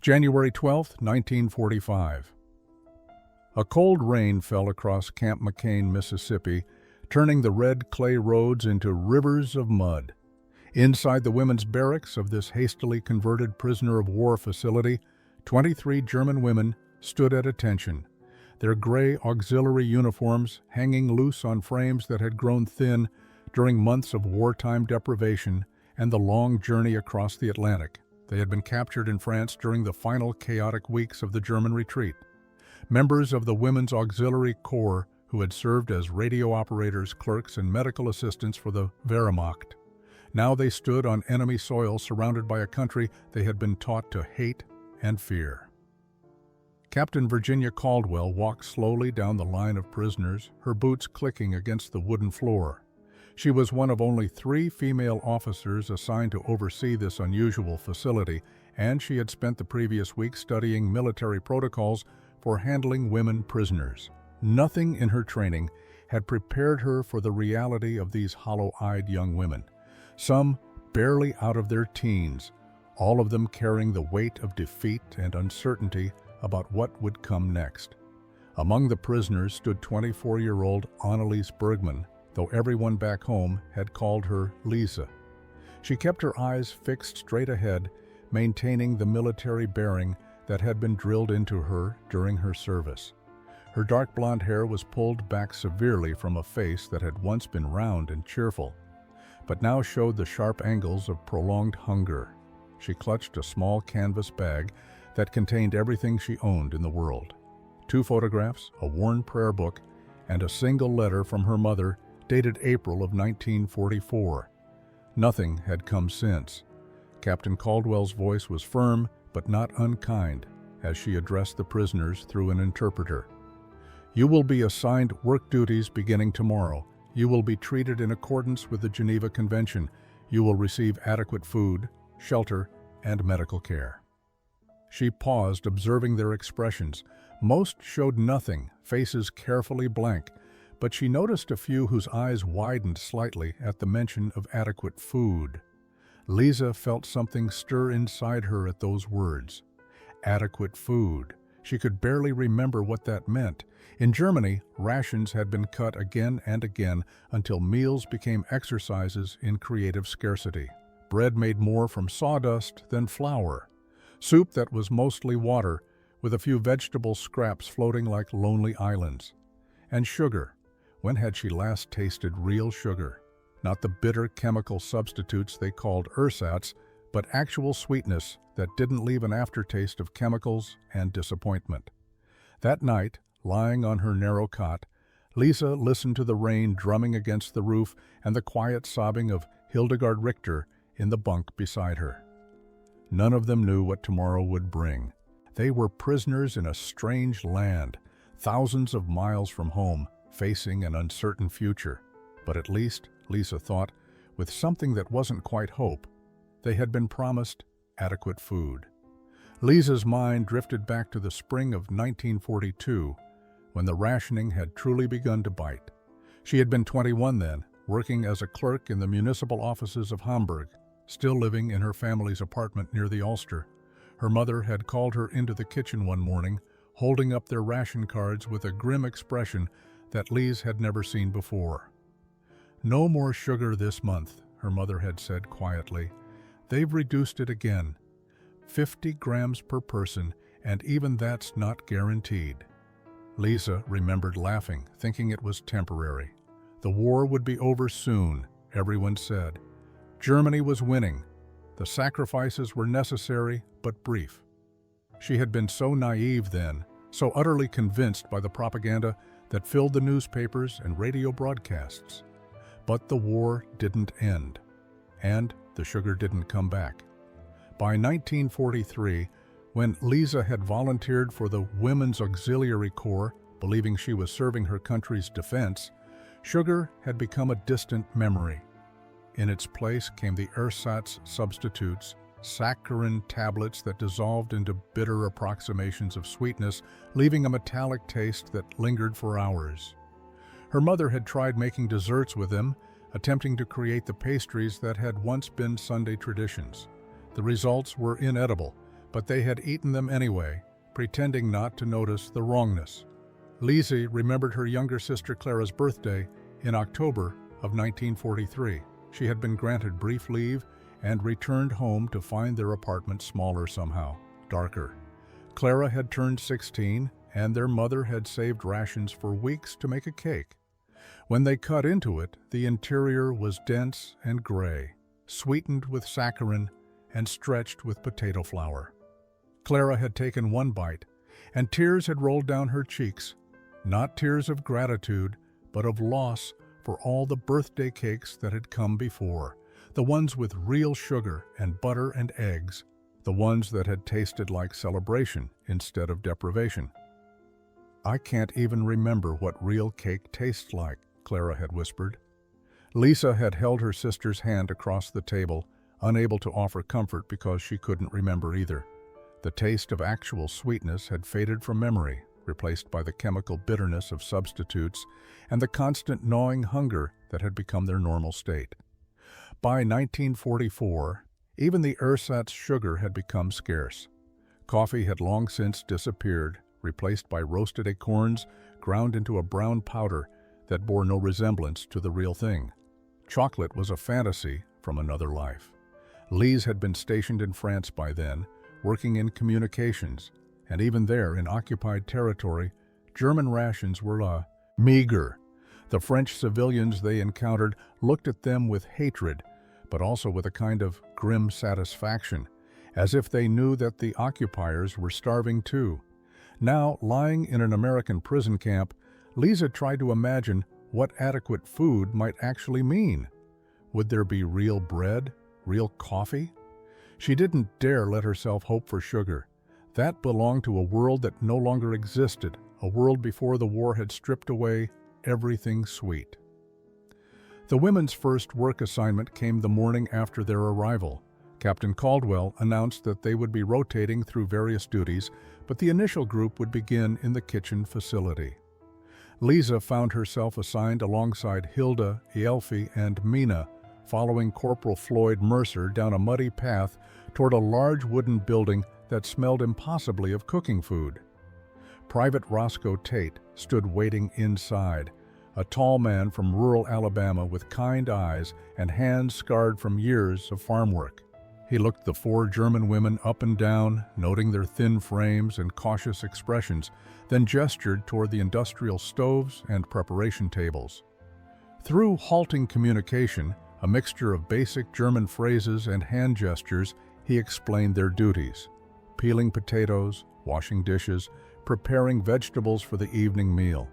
January 12, 1945. A cold rain fell across Camp McCain, Mississippi, turning the red clay roads into rivers of mud. Inside the women's barracks of this hastily converted prisoner of war facility, 23 German women stood at attention, their gray auxiliary uniforms hanging loose on frames that had grown thin during months of wartime deprivation and the long journey across the Atlantic. They had been captured in France during the final chaotic weeks of the German retreat. Members of the Women's Auxiliary Corps who had served as radio operators, clerks, and medical assistants for the Wehrmacht. Now they stood on enemy soil surrounded by a country they had been taught to hate and fear. Captain Virginia Caldwell walked slowly down the line of prisoners, her boots clicking against the wooden floor. She was one of only 3 female officers assigned to oversee this unusual facility, and she had spent the previous week studying military protocols for handling women prisoners. Nothing in her training had prepared her for the reality of these hollow-eyed young women, some barely out of their teens, all of them carrying the weight of defeat and uncertainty about what would come next. Among the prisoners stood 24-year-old Anneliese Bergman, though everyone back home had called her Lisa. She kept her eyes fixed straight ahead, maintaining the military bearing that had been drilled into her during her service. Her dark blonde hair was pulled back severely from a face that had once been round and cheerful, but now showed the sharp angles of prolonged hunger. She clutched a small canvas bag that contained everything she owned in the world: 2 photographs, a worn prayer book, and a single letter from her mother dated April of 1944. Nothing had come since. Captain Caldwell's voice was firm but not unkind as she addressed the prisoners through an interpreter. "You will be assigned work duties beginning tomorrow. You will be treated in accordance with the Geneva Convention. You will receive adequate food, shelter, and medical care." She paused, observing their expressions. Most showed nothing, faces carefully blank, but she noticed a few whose eyes widened slightly at the mention of adequate food. Lisa felt something stir inside her at those words. Adequate food. She could barely remember what that meant. In Germany, rations had been cut again and again until meals became exercises in creative scarcity. Bread made more from sawdust than flour. Soup that was mostly water, with a few vegetable scraps floating like lonely islands. And sugar. When had she last tasted real sugar? Not the bitter chemical substitutes they called ersatz, but actual sweetness that didn't leave an aftertaste of chemicals and disappointment. That night, lying on her narrow cot, Lisa listened to the rain drumming against the roof and the quiet sobbing of Hildegard Richter in the bunk beside her. None of them knew what tomorrow would bring. They were prisoners in a strange land, thousands of miles from home, facing an uncertain future. But at least, Lisa thought, with something that wasn't quite hope, they had been promised adequate food. Lisa's mind drifted back to the spring of 1942, when the rationing had truly begun to bite. She had been 21 then, working as a clerk in the municipal offices of Hamburg, still living in her family's apartment near the Ulster. Her mother had called her into the kitchen one morning, holding up their ration cards with a grim expression that Lise had never seen before. "No more sugar this month," her mother had said quietly. "They've reduced it again. 50 grams per person, and even that's not guaranteed." Lisa remembered laughing, thinking it was temporary. The war would be over soon, everyone said. Germany was winning. The sacrifices were necessary but brief. She had been so naive then, so utterly convinced by the propaganda that filled the newspapers and radio broadcasts. But the war didn't end, and the sugar didn't come back. By 1943, when Lisa had volunteered for the Women's Auxiliary Corps, believing she was serving her country's defense, sugar had become a distant memory. In its place came the ersatz substitutes, saccharin tablets that dissolved into bitter approximations of sweetness, leaving a metallic taste that lingered for hours. Her mother had tried making desserts with them, attempting to create the pastries that had once been Sunday traditions. The results were inedible. but they had eaten them anyway, pretending not to notice the wrongness. Lizzie remembered her younger sister Clara's birthday in October of 1943. She had been granted brief leave and returned home to find their apartment smaller somehow, darker. Clara had turned 16, and their mother had saved rations for weeks to make a cake. When they cut into it, the interior was dense and gray, sweetened with saccharin and stretched with potato flour. Clara had taken one bite, and tears had rolled down her cheeks, not tears of gratitude, but of loss for all the birthday cakes that had come before, the ones with real sugar and butter and eggs, the ones that had tasted like celebration instead of deprivation. "I can't even remember what real cake tastes like," Clara had whispered. Lisa had held her sister's hand across the table, unable to offer comfort because she couldn't remember either. The taste of actual sweetness had faded from memory, replaced by the chemical bitterness of substitutes and the constant gnawing hunger that had become their normal state. By 1944, even the ersatz sugar had become scarce. Coffee had long since disappeared, replaced by roasted acorns ground into a brown powder that bore no resemblance to the real thing. Chocolate was a fantasy from another life. Lise had been stationed in France by then, working in communications, and even there, in occupied territory, German rations were meager. The French civilians they encountered looked at them with hatred, but also with a kind of grim satisfaction, as if they knew that the occupiers were starving too. Now, lying in an American prison camp, Lisa tried to imagine what adequate food might actually mean. Would there be real bread, real coffee? She didn't dare let herself hope for sugar. That belonged to a world that no longer existed, a world before the war had stripped away everything sweet. The women's first work assignment came the morning after their arrival. Captain Caldwell announced that they would be rotating through various duties, but the initial group would begin in the kitchen facility. Lisa found herself assigned alongside Hilda, Elfie, and Mina, following Corporal Floyd Mercer down a muddy path toward a large wooden building that smelled impossibly of cooking food. Private Roscoe Tate stood waiting inside, a tall man from rural Alabama with kind eyes and hands scarred from years of farm work. He looked the four German women up and down, noting their thin frames and cautious expressions, then gestured toward the industrial stoves and preparation tables. Through halting communication, a mixture of basic German phrases and hand gestures, he explained their duties: peeling potatoes, washing dishes, preparing vegetables for the evening meal.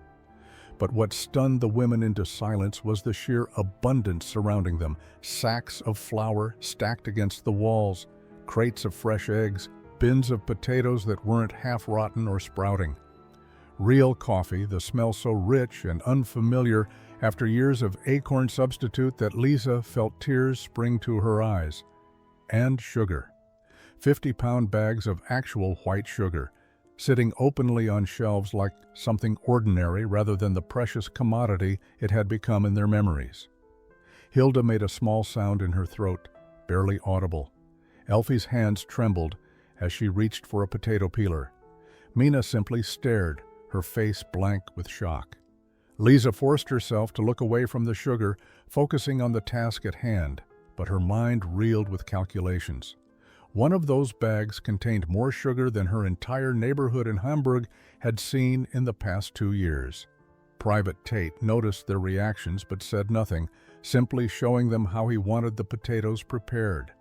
But what stunned the women into silence was the sheer abundance surrounding them: sacks of flour stacked against the walls, crates of fresh eggs, bins of potatoes that weren't half-rotten or sprouting. Real coffee, the smell so rich and unfamiliar after years of acorn substitute that Lisa felt tears spring to her eyes. And sugar. 50-pound bags of actual white sugar, sitting openly on shelves like something ordinary rather than the precious commodity it had become in their memories. Hilda made a small sound in her throat, barely audible. Elfie's hands trembled as she reached for a potato peeler. Mina simply stared, her face blank with shock. Lisa forced herself to look away from the sugar, focusing on the task at hand, but her mind reeled with calculations. One of those bags contained more sugar than her entire neighborhood in Hamburg had seen in the past 2 years. Private Tate noticed their reactions but said nothing, simply showing them how he wanted the potatoes prepared.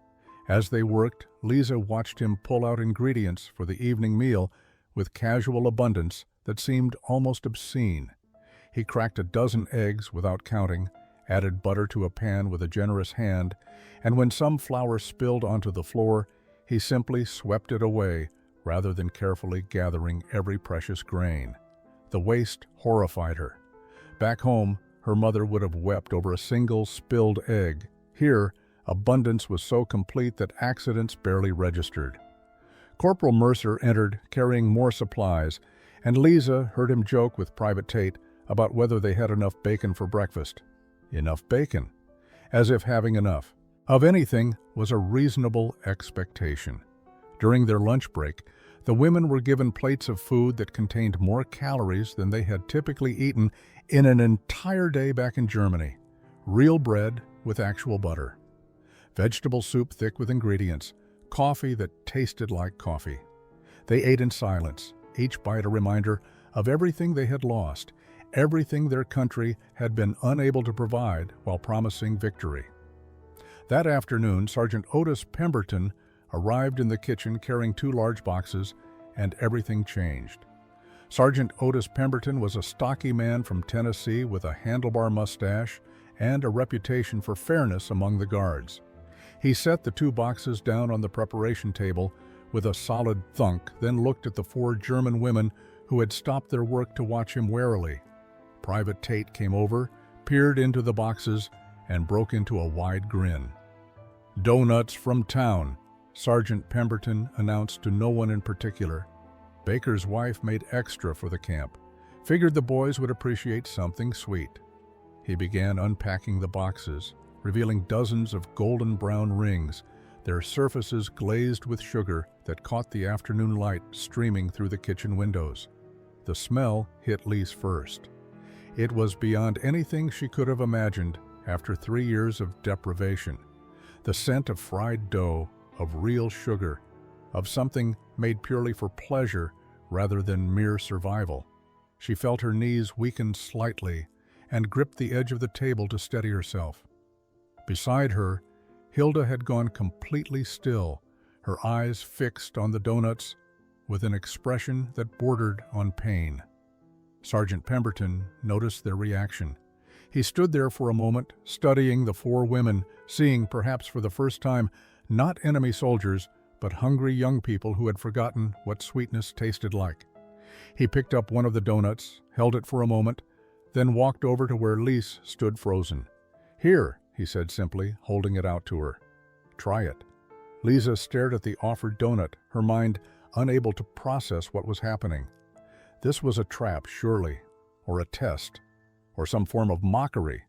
As they worked, Lisa watched him pull out ingredients for the evening meal with casual abundance that seemed almost obscene. He cracked a dozen eggs without counting, added butter to a pan with a generous hand, and when some flour spilled onto the floor, he simply swept it away rather than carefully gathering every precious grain. The waste horrified her. Back home, her mother would have wept over a single spilled egg. Here, abundance was so complete that accidents barely registered. Corporal Mercer entered, carrying more supplies, and Lisa heard him joke with Private Tate about whether they had enough bacon for breakfast. Enough bacon. As if having enough of anything was a reasonable expectation. During their lunch break, the women were given plates of food that contained more calories than they had typically eaten in an entire day back in Germany. Real bread with actual butter. Vegetable soup thick with ingredients. Coffee that tasted like coffee. They ate in silence, each bite a reminder of everything they had lost, everything their country had been unable to provide while promising victory. That afternoon, Sergeant Otis Pemberton arrived in the kitchen carrying 2 large boxes, and everything changed. Sergeant Otis Pemberton was a stocky man from Tennessee with a handlebar mustache and a reputation for fairness among the guards. He set the 2 boxes down on the preparation table with a solid thunk, then looked at the 4 German women who had stopped their work to watch him warily. Private Tate came over, peered into the boxes, and broke into a wide grin. "Doughnuts from town," Sergeant Pemberton announced to no one in particular. Baker's wife made extra for the camp, figured the boys would appreciate something sweet. He began unpacking the boxes, revealing dozens of golden brown rings, their surfaces glazed with sugar that caught the afternoon light streaming through the kitchen windows. The smell hit Lise first. It was beyond anything she could have imagined after 3 years of deprivation. The scent of fried dough, of real sugar, of something made purely for pleasure rather than mere survival. She felt her knees weaken slightly and gripped the edge of the table to steady herself. Beside her, Hilda had gone completely still, her eyes fixed on the doughnuts with an expression that bordered on pain. Sergeant Pemberton noticed their reaction. He stood there for a moment, studying the 4 women, seeing, perhaps for the first time, not enemy soldiers, but hungry young people who had forgotten what sweetness tasted like. He picked up one of the doughnuts, held it for a moment, then walked over to where Lise stood frozen. "Here," he said simply, holding it out to her. "Try it." Lisa stared at the offered doughnut, her mind unable to process what was happening. This was a trap, surely, or a test, or some form of mockery.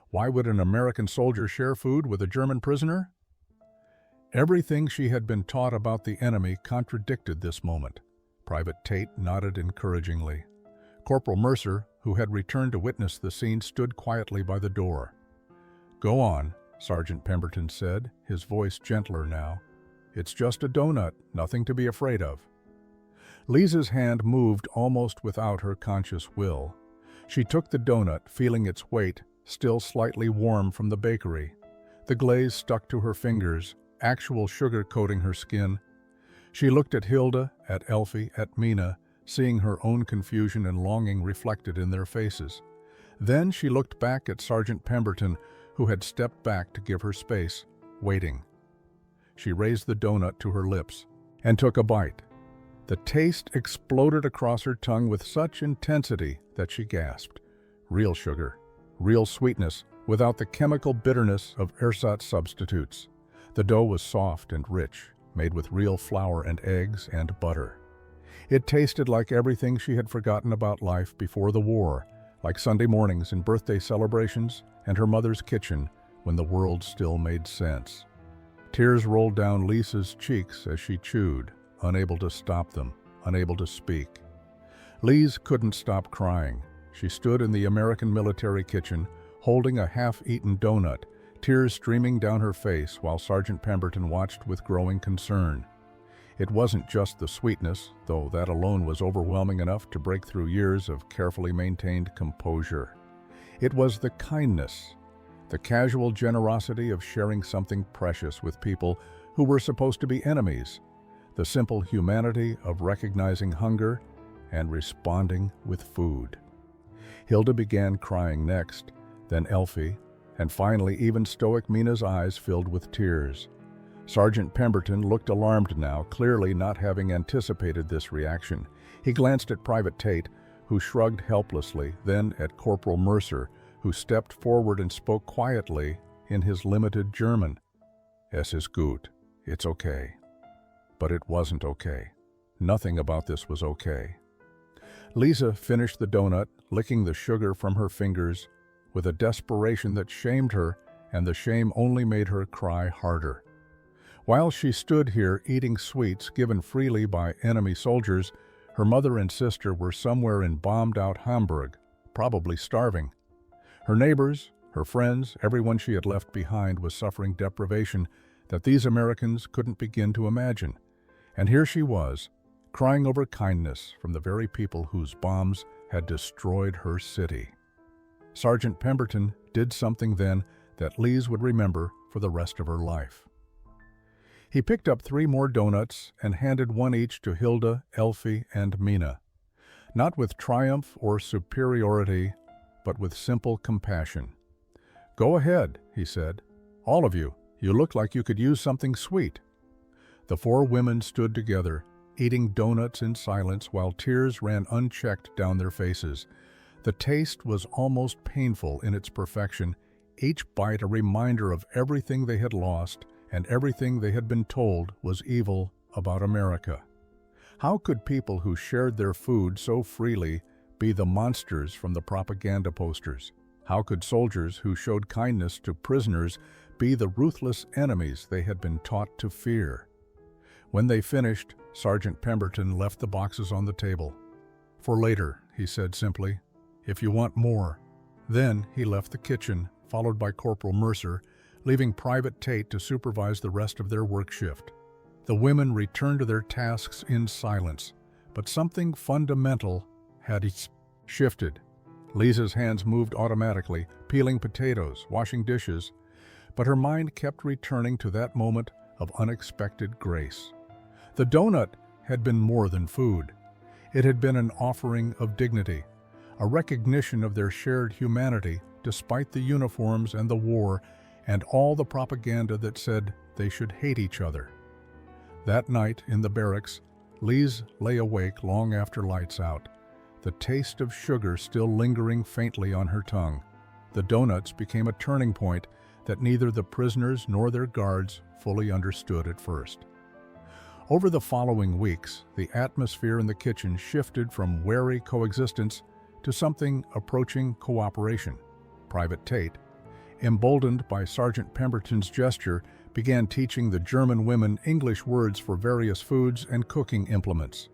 Why would an American soldier share food with a German prisoner? Everything she had been taught about the enemy contradicted this moment. Private Tate nodded encouragingly. Corporal Mercer, who had returned to witness the scene, stood quietly by the door. "Go on," Sergeant Pemberton said, his voice gentler now. "It's just a doughnut, nothing to be afraid of." Lisa's hand moved almost without her conscious will. She took the doughnut, feeling its weight, still slightly warm from the bakery. The glaze stuck to her fingers, actual sugar coating her skin. She looked at Hilda, at Elfie, at Mina, seeing her own confusion and longing reflected in their faces. Then she looked back at Sergeant Pemberton, who had stepped back to give her space, waiting. She raised the doughnut to her lips and took a bite. The taste exploded across her tongue with such intensity that she gasped. Real sugar, real sweetness, without the chemical bitterness of ersatz substitutes. The dough was soft and rich, made with real flour and eggs and butter. It tasted like everything she had forgotten about life before the war, like Sunday mornings and birthday celebrations and her mother's kitchen when the world still made sense. Tears rolled down Lisa's cheeks as she chewed, unable to stop them, unable to speak. Lise couldn't stop crying. She stood in the American military kitchen, holding a half-eaten doughnut, tears streaming down her face while Sergeant Pemberton watched with growing concern. It wasn't just the sweetness, though that alone was overwhelming enough to break through years of carefully maintained composure. It was the kindness, the casual generosity of sharing something precious with people who were supposed to be enemies, the simple humanity of recognizing hunger and responding with food. Hilda began crying next, then Elfie, and finally even stoic Mina's eyes filled with tears. Sergeant Pemberton looked alarmed now, clearly not having anticipated this reaction. He glanced at Private Tate, who shrugged helplessly, then at Corporal Mercer, who stepped forward and spoke quietly in his limited German. "Es ist gut. It's okay." But it wasn't okay. Nothing about this was okay. Lisa finished the doughnut, licking the sugar from her fingers, with a desperation that shamed her, and the shame only made her cry harder. While she stood here eating sweets given freely by enemy soldiers, her mother and sister were somewhere in bombed-out Hamburg, probably starving. Her neighbors, her friends, everyone she had left behind was suffering deprivation that these Americans couldn't begin to imagine. And here she was, crying over kindness from the very people whose bombs had destroyed her city. Sergeant Pemberton did something then that Lise would remember for the rest of her life. He picked up 3 more doughnuts and handed one each to Hilda, Elfie, and Mina. Not with triumph or superiority, but with simple compassion. "Go ahead," he said. "All of you. You look like you could use something sweet." The 4 women stood together, eating doughnuts in silence while tears ran unchecked down their faces. The taste was almost painful in its perfection, each bite a reminder of everything they had lost and everything they had been told was evil about America. How could people who shared their food so freely be the monsters from the propaganda posters? How could soldiers who showed kindness to prisoners be the ruthless enemies they had been taught to fear? When they finished, Sergeant Pemberton left the boxes on the table. "For later," he said simply, "if you want more." Then he left the kitchen, followed by Corporal Mercer, leaving Private Tate to supervise the rest of their work shift. The women returned to their tasks in silence, but something fundamental had shifted. Lisa's hands moved automatically, peeling potatoes, washing dishes, but her mind kept returning to that moment of unexpected grace. The doughnut had been more than food. It had been an offering of dignity, a recognition of their shared humanity despite the uniforms and the war and all the propaganda that said they should hate each other. That night in the barracks, Lise lay awake long after lights out, the taste of sugar still lingering faintly on her tongue. The doughnuts became a turning point that neither the prisoners nor their guards fully understood at first. Over the following weeks, the atmosphere in the kitchen shifted from wary coexistence to something approaching cooperation. Private Tate, emboldened by Sergeant Pemberton's gesture, began teaching the German women English words for various foods and cooking implements.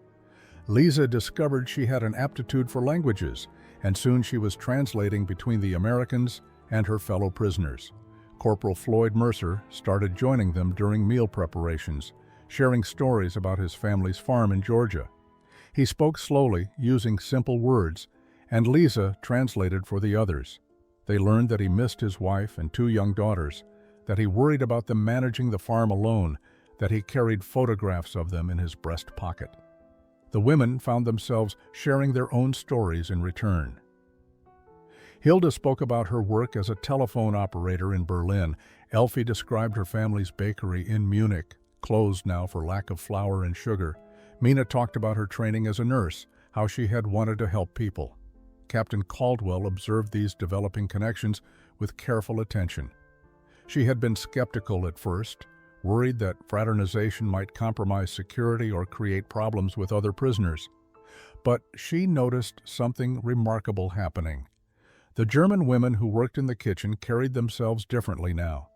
Lisa discovered she had an aptitude for languages, and soon she was translating between the Americans and her fellow prisoners. Corporal Floyd Mercer started joining them during meal preparations, sharing stories about his family's farm in Georgia. He spoke slowly, using simple words, and Lisa translated for the others. They learned that he missed his wife and 2 young daughters, that he worried about them managing the farm alone, that he carried photographs of them in his breast pocket. The women found themselves sharing their own stories in return. Hilda spoke about her work as a telephone operator in Berlin. Elfie described her family's bakery in Munich, closed now for lack of flour and sugar. Mina talked about her training as a nurse, how she had wanted to help people. Captain Caldwell observed these developing connections with careful attention. She had been skeptical at first, worried that fraternization might compromise security or create problems with other prisoners. But she noticed something remarkable happening. The German women who worked in the kitchen carried themselves differently now.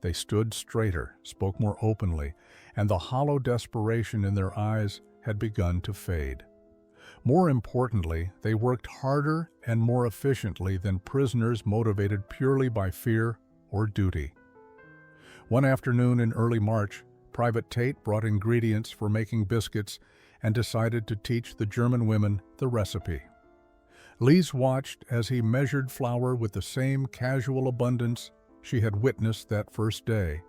They stood straighter, spoke more openly, and the hollow desperation in their eyes had begun to fade. More importantly, they worked harder and more efficiently than prisoners motivated purely by fear or duty. One afternoon in early March, Private Tate brought ingredients for making biscuits and decided to teach the German women the recipe. Lise watched as he measured flour with the same casual abundance she had witnessed that first day,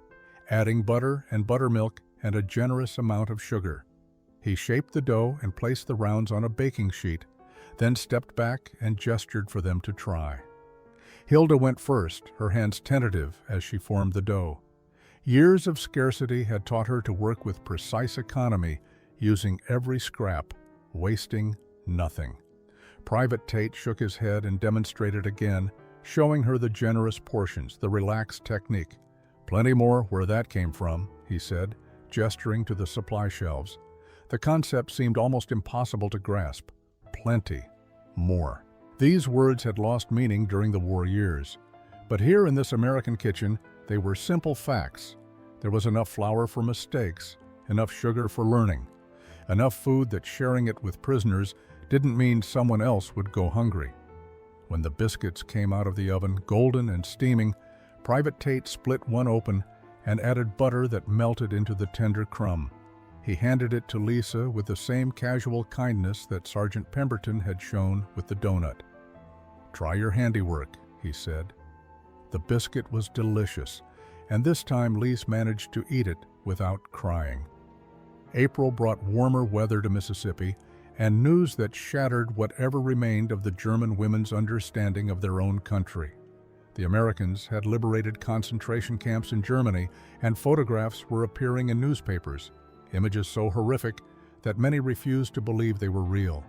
adding butter and buttermilk and a generous amount of sugar. He shaped the dough and placed the rounds on a baking sheet, then stepped back and gestured for them to try. Hilda went first, her hands tentative as she formed the dough. Years of scarcity had taught her to work with precise economy, using every scrap, wasting nothing. Private Tate shook his head and demonstrated again, showing her the generous portions, the relaxed technique. "Plenty more where that came from," he said, gesturing to the supply shelves. The concept seemed almost impossible to grasp. Plenty more. These words had lost meaning during the war years. But here in this American kitchen, they were simple facts. There was enough flour for mistakes, enough sugar for learning, enough food that sharing it with prisoners didn't mean someone else would go hungry. When the biscuits came out of the oven, golden and steaming, Private Tate split one open and added butter that melted into the tender crumb. He handed it to Lisa with the same casual kindness that Sergeant Pemberton had shown with the doughnut. "Try your handiwork," he said. The biscuit was delicious, and this time Lisa managed to eat it without crying. April brought warmer weather to Mississippi and news that shattered whatever remained of the German women's understanding of their own country. The Americans had liberated concentration camps in Germany, and photographs were appearing in newspapers, images so horrific that many refused to believe they were real.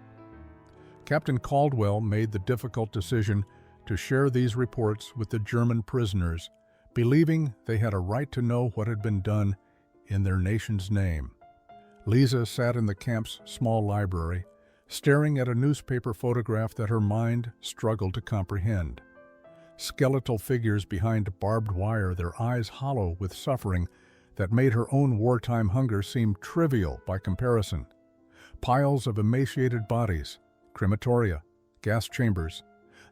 Captain Caldwell made the difficult decision to share these reports with the German prisoners, believing they had a right to know what had been done in their nation's name. Lisa sat in the camp's small library, staring at a newspaper photograph that her mind struggled to comprehend. Skeletal figures behind barbed wire, their eyes hollow with suffering that made her own wartime hunger seem trivial by comparison. Piles of emaciated bodies, crematoria, gas chambers.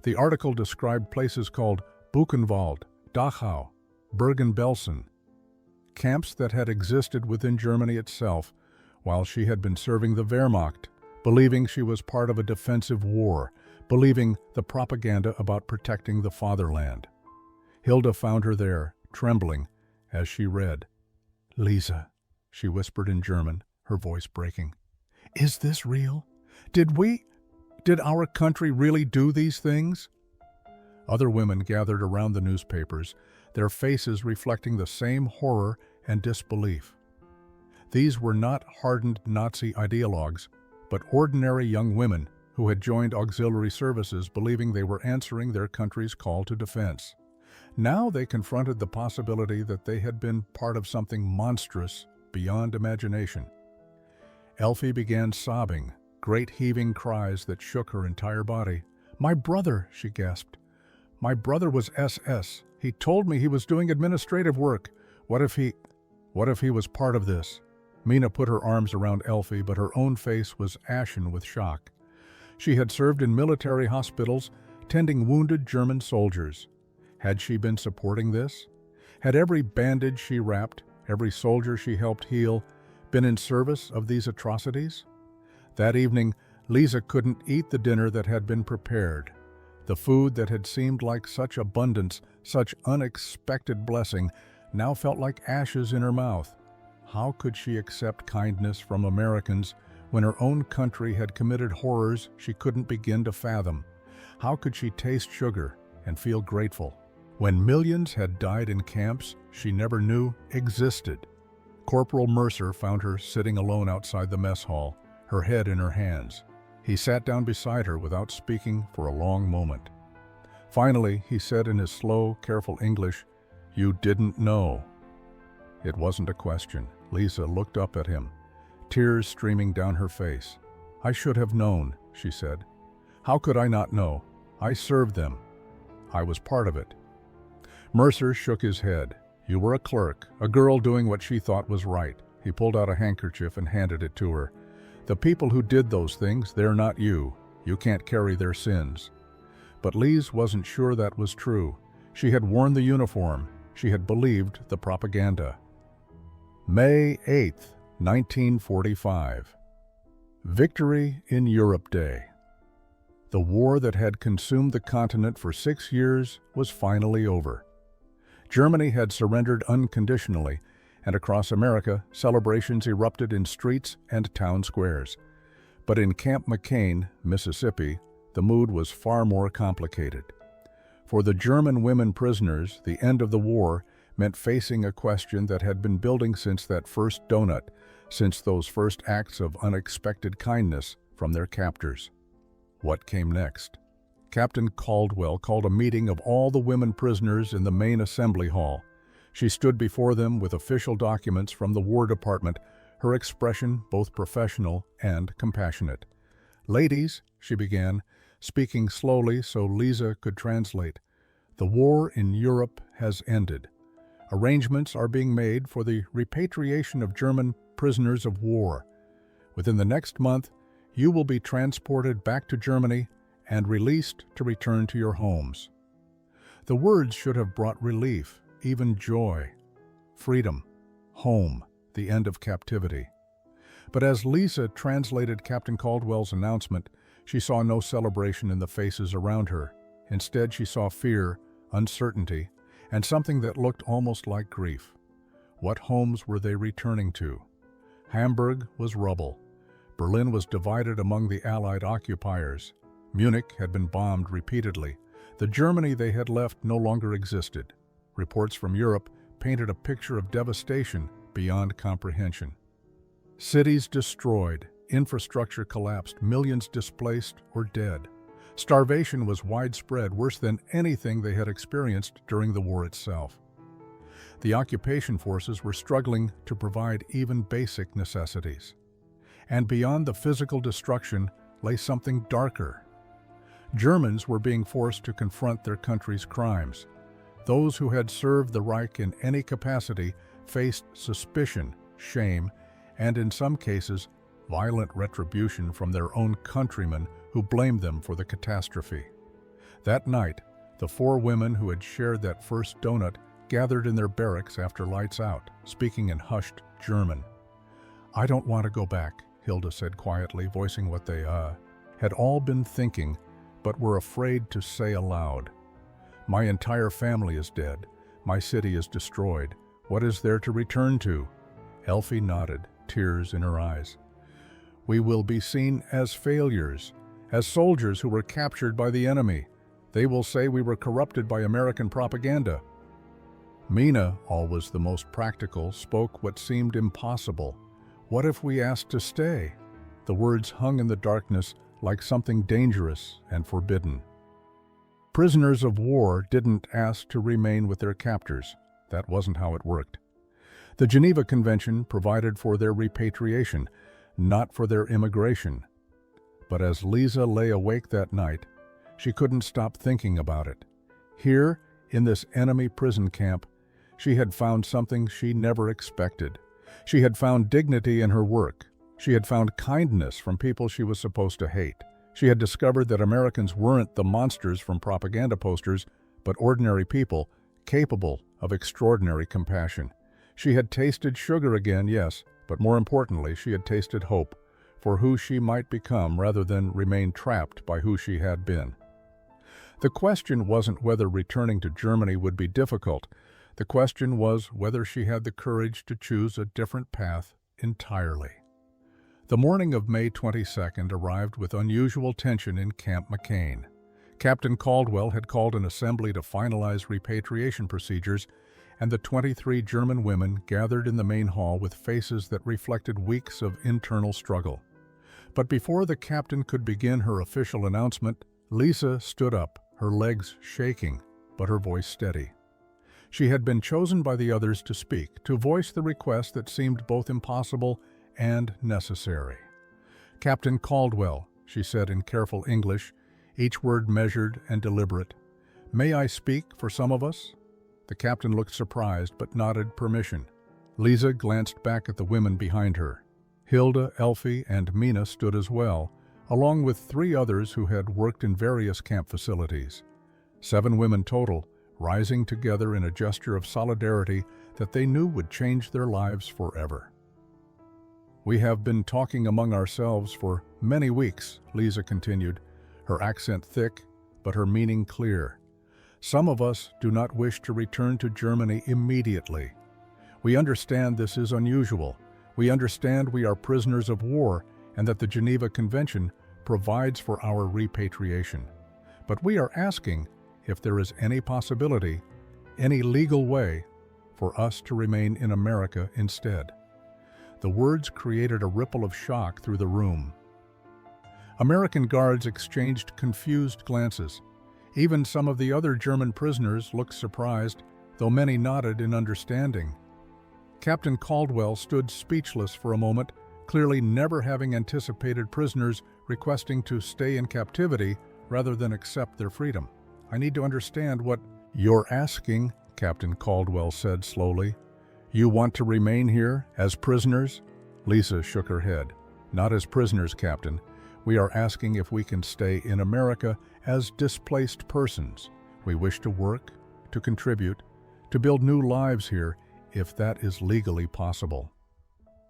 The article described places called Buchenwald, Dachau, Bergen-Belsen, camps that had existed within Germany itself while she had been serving the Wehrmacht, believing she was part of a defensive war, believing the propaganda about protecting the fatherland. Hilda found her there, trembling, as she read. "Lisa," she whispered in German, her voice breaking. "Is this real? Did our country really do these things?" Other women gathered around the newspapers, their faces reflecting the same horror and disbelief. These were not hardened Nazi ideologues, but ordinary young women who had joined auxiliary services believing they were answering their country's call to defense. Now they confronted the possibility that they had been part of something monstrous beyond imagination. Elfie began sobbing, great heaving cries that shook her entire body. "My brother," she gasped. "My brother was SS. He told me he was doing administrative work. What if he was part of this?" Mina put her arms around Elfie, but her own face was ashen with shock. She had served in military hospitals, tending wounded German soldiers. Had she been supporting this? Had every bandage she wrapped, every soldier she helped heal, been in service of these atrocities? That evening, Lisa couldn't eat the dinner that had been prepared. The food that had seemed like such abundance, such unexpected blessing, now felt like ashes in her mouth. How could she accept kindness from Americans when her own country had committed horrors she couldn't begin to fathom? How could she taste sugar and feel grateful when millions had died in camps she never knew existed? Corporal Mercer found her sitting alone outside the mess hall, her head in her hands. He sat down beside her without speaking for a long moment. Finally, he said in his slow, careful English, "You didn't know." It wasn't a question. Lisa looked up at him, tears streaming down her face. "I should have known," she said. "How could I not know? I served them. I was part of it." Mercer shook his head. "You were a clerk, a girl doing what she thought was right." He pulled out a handkerchief and handed it to her. "The people who did those things, they're not you. You can't carry their sins." But Lise wasn't sure that was true. She had worn the uniform. She had believed the propaganda. May 8, 1945. Victory in Europe Day. The war that had consumed the continent for 6 years was finally over. Germany had surrendered unconditionally, and across America, celebrations erupted in streets and town squares. But in Camp McCain, Mississippi, the mood was far more complicated. For the German women prisoners, the end of the war meant facing a question that had been building since that first doughnut, since those first acts of unexpected kindness from their captors. What came next? Captain Caldwell called a meeting of all the women prisoners in the main assembly hall. She stood before them with official documents from the War Department, her expression both professional and compassionate. "Ladies," she began, speaking slowly so Lisa could translate, "the war in Europe has ended. Arrangements are being made for the repatriation of German prisoners of war. Within the next month, you will be transported back to Germany and released to return to your homes." The words should have brought relief, even joy. Freedom, home, the end of captivity. But as Lisa translated Captain Caldwell's announcement, she saw no celebration in the faces around her. Instead, she saw fear, uncertainty, and something that looked almost like grief. What homes were they returning to? Hamburg was rubble. Berlin was divided among the Allied occupiers. Munich had been bombed repeatedly. The Germany they had left no longer existed. Reports from Europe painted a picture of devastation beyond comprehension. Cities destroyed, infrastructure collapsed, millions displaced or dead. Starvation was widespread, worse than anything they had experienced during the war itself. The occupation forces were struggling to provide even basic necessities. And beyond the physical destruction lay something darker. Germans were being forced to confront their country's crimes. Those who had served the Reich in any capacity faced suspicion, shame, and in some cases, violent retribution from their own countrymen who blamed them for the catastrophe. That night, the 4 women who had shared that first donut gathered in their barracks after lights out, speaking in hushed German. "I don't want to go back," Hilda said quietly, voicing what they had all been thinking, but were afraid to say aloud. "My entire family is dead. My city is destroyed. What is there to return to?" Elfie nodded, tears in her eyes. "We will be seen as failures, as soldiers who were captured by the enemy. They will say we were corrupted by American propaganda." Mina, always the most practical, spoke what seemed impossible. "What if we asked to stay?" The words hung in the darkness like something dangerous and forbidden. Prisoners of war didn't ask to remain with their captors. That wasn't how it worked. The Geneva Convention provided for their repatriation, not for their immigration. But as Lisa lay awake that night, she couldn't stop thinking about it. Here, in this enemy prison camp, she had found something she never expected. She had found dignity in her work. She had found kindness from people she was supposed to hate. She had discovered that Americans weren't the monsters from propaganda posters, but ordinary people, capable of extraordinary compassion. She had tasted sugar again, yes, but more importantly, she had tasted hope for who she might become rather than remain trapped by who she had been. The question wasn't whether returning to Germany would be difficult. The question was whether she had the courage to choose a different path entirely. The morning of May 22nd arrived with unusual tension in Camp McCain. Captain Caldwell had called an assembly to finalize repatriation procedures, and the 23 German women gathered in the main hall with faces that reflected weeks of internal struggle. But before the captain could begin her official announcement, Lisa stood up, her legs shaking, but her voice steady. She had been chosen by the others to speak, to voice the request that seemed both impossible and necessary. "Captain Caldwell," she said in careful English, each word measured and deliberate, "may I speak for some of us?" The captain looked surprised but nodded permission. Lisa glanced back at the women behind her. Hilda, Elfie, and Mina stood as well, along with 3 others who had worked in various camp facilities. 7 women total, rising together in a gesture of solidarity that they knew would change their lives forever. "We have been talking among ourselves for many weeks," Lisa continued, her accent thick, but her meaning clear. "Some of us do not wish to return to Germany immediately. We understand this is unusual. We understand we are prisoners of war and that the Geneva Convention provides for our repatriation. But we are asking if there is any possibility, any legal way, for us to remain in America instead." The words created a ripple of shock through the room. American guards exchanged confused glances. Even some of the other German prisoners looked surprised, though many nodded in understanding. Captain Caldwell stood speechless for a moment, clearly never having anticipated prisoners requesting to stay in captivity rather than accept their freedom. "I need to understand what you're asking," Captain Caldwell said slowly. "You want to remain here as prisoners?" Lisa shook her head. "Not as prisoners, Captain. We are asking if we can stay in America as displaced persons. We wish to work, to contribute, to build new lives here, if that is legally possible."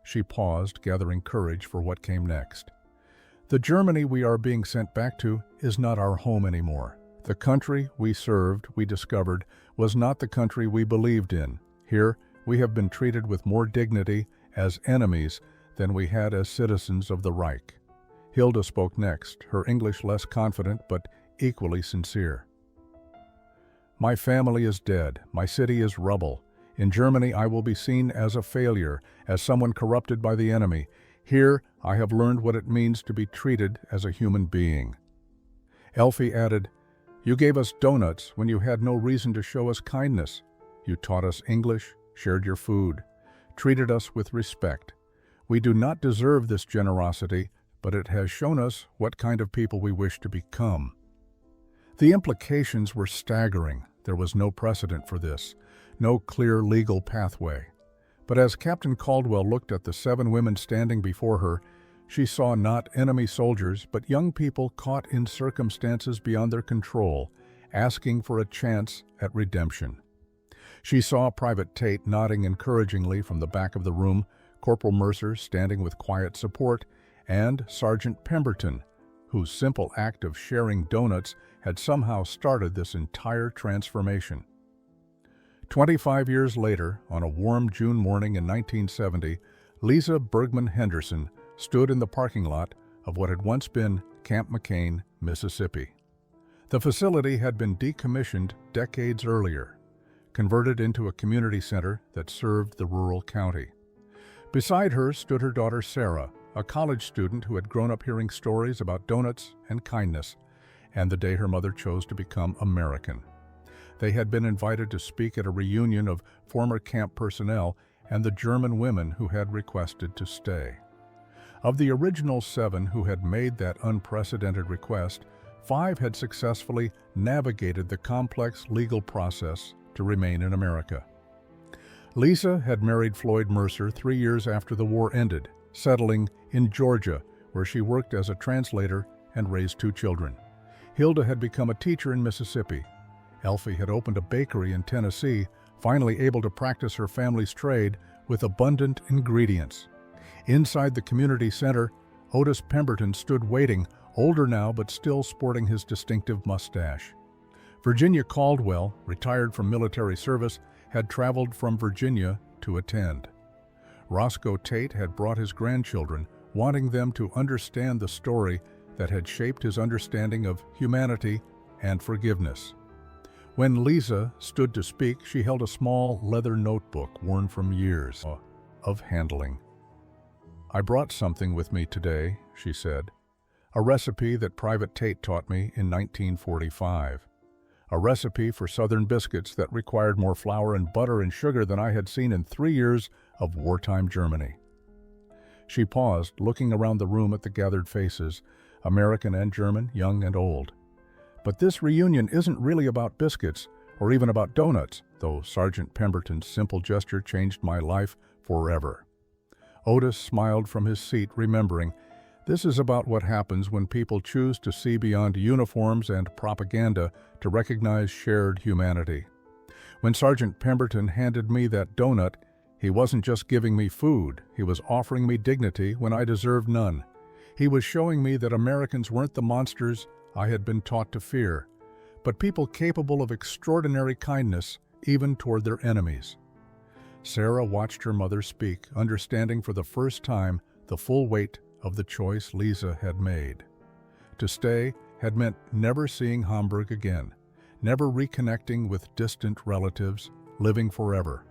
She paused, gathering courage for what came next. "The Germany we are being sent back to is not our home anymore. The country we served, we discovered, was not the country we believed in. Here, we have been treated with more dignity as enemies than we had as citizens of the Reich." Hilda spoke next, her English less confident but equally sincere. "My family is dead. My city is rubble. In Germany, I will be seen as a failure, as someone corrupted by the enemy. Here, I have learned what it means to be treated as a human being." Elfie added, "You gave us doughnuts when you had no reason to show us kindness. You taught us English, shared your food, treated us with respect. We do not deserve this generosity, but it has shown us what kind of people we wish to become." The implications were staggering. There was no precedent for this, no clear legal pathway. But as Captain Caldwell looked at the 7 women standing before her, she saw not enemy soldiers, but young people caught in circumstances beyond their control, asking for a chance at redemption. She saw Private Tate nodding encouragingly from the back of the room, Corporal Mercer standing with quiet support, and Sergeant Pemberton, whose simple act of sharing doughnuts had somehow started this entire transformation. 25 years later, on a warm June morning in 1970, Lisa Bergman Henderson stood in the parking lot of what had once been Camp McCain, Mississippi. The facility had been decommissioned decades earlier, converted into a community center that served the rural county. Beside her stood her daughter Sarah, a college student who had grown up hearing stories about doughnuts and kindness, and the day her mother chose to become American. They had been invited to speak at a reunion of former camp personnel and the German women who had requested to stay. Of the original 7 who had made that unprecedented request, 5 had successfully navigated the complex legal process to remain in America. Lisa had married Floyd Mercer 3 years after the war ended, settling in Georgia, where she worked as a translator and raised 2 children. Hilda had become a teacher in Mississippi. Elfie had opened a bakery in Tennessee, finally able to practice her family's trade with abundant ingredients. Inside the community center, Otis Pemberton stood waiting, older now but still sporting his distinctive mustache. Virginia Caldwell, retired from military service, had traveled from Virginia to attend. Roscoe Tate had brought his grandchildren, wanting them to understand the story that had shaped his understanding of humanity and forgiveness. When Lisa stood to speak, she held a small leather notebook worn from years of handling. "I brought something with me today," she said. "A recipe that Private Tate taught me in 1945. A recipe for Southern biscuits that required more flour and butter and sugar than I had seen in 3 years of wartime Germany." She paused, looking around the room at the gathered faces, American and German, young and old. "But this reunion isn't really about biscuits, or even about doughnuts, though Sergeant Pemberton's simple gesture changed my life forever." Otis smiled from his seat, remembering, "This is about what happens when people choose to see beyond uniforms and propaganda to recognize shared humanity." When Sergeant Pemberton handed me that doughnut, he wasn't just giving me food, he was offering me dignity when I deserved none. He was showing me that Americans weren't the monsters I had been taught to fear, but people capable of extraordinary kindness, even toward their enemies. Sarah watched her mother speak, understanding for the first time the full weight of the choice Lisa had made. To stay had meant never seeing Hamburg again, never reconnecting with distant relatives, living forever,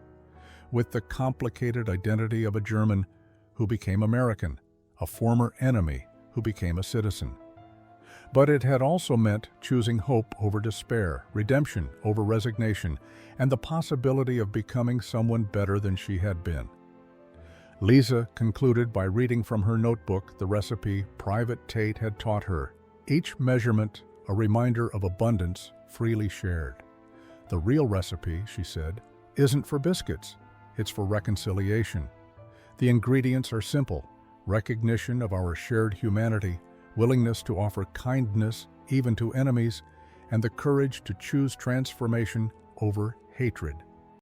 with the complicated identity of a German who became American, a former enemy who became a citizen. But it had also meant choosing hope over despair, redemption over resignation, and the possibility of becoming someone better than she had been. Lisa concluded by reading from her notebook the recipe Private Tate had taught her, each measurement a reminder of abundance freely shared. The real recipe, she said, isn't for biscuits. It's for reconciliation. The ingredients are simple: recognition of our shared humanity, willingness to offer kindness even to enemies, and the courage to choose transformation over hatred.